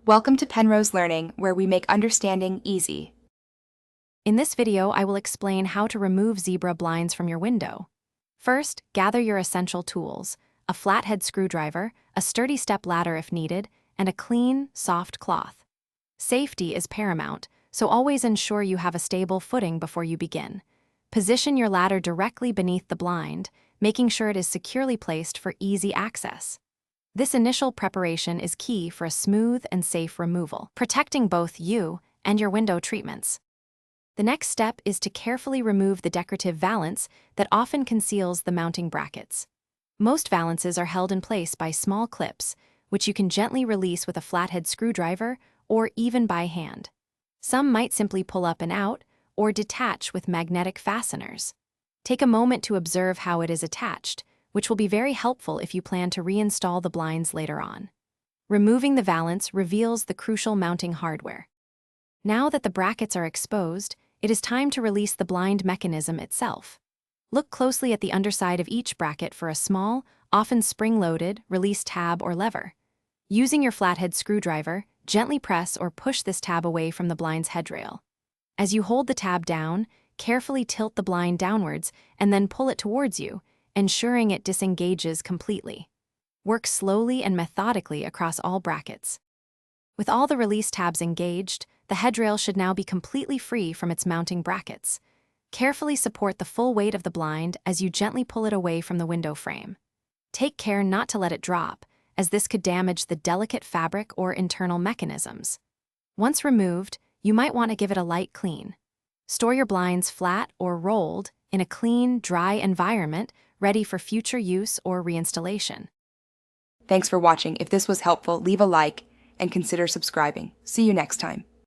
Welcome to Penrose Learning, where we make understanding easy. In this video, I will explain how to remove zebra blinds from your window. First, gather your essential tools: a flathead screwdriver, a sturdy step ladder if needed, and a clean, soft cloth. Safety is paramount, so always ensure you have a stable footing before you begin. Position your ladder directly beneath the blind, making sure it is securely placed for easy access. This initial preparation is key for a smooth and safe removal, protecting both you and your window treatments. The next step is to carefully remove the decorative valance that often conceals the mounting brackets. Most valances are held in place by small clips, which you can gently release with a flathead screwdriver or even by hand. Some might simply pull up and out or detach with magnetic fasteners. Take a moment to observe how it is attached, which will be very helpful if you plan to reinstall the blinds later on. Removing the valance reveals the crucial mounting hardware. Now that the brackets are exposed, it is time to release the blind mechanism itself. Look closely at the underside of each bracket for a small, often spring-loaded, release tab or lever. Using your flathead screwdriver, gently press or push this tab away from the blind's headrail. As you hold the tab down, carefully tilt the blind downwards and then pull it towards you, ensuring it disengages completely. Work slowly and methodically across all brackets. With all the release tabs engaged, the headrail should now be completely free from its mounting brackets. Carefully support the full weight of the blind as you gently pull it away from the window frame. Take care not to let it drop, as this could damage the delicate fabric or internal mechanisms. Once removed, you might want to give it a light clean. Store your blinds flat or rolled in a clean, dry environment ready for future use or reinstallation. Thanks for watching. If this was helpful, leave a like and consider subscribing. See you next time.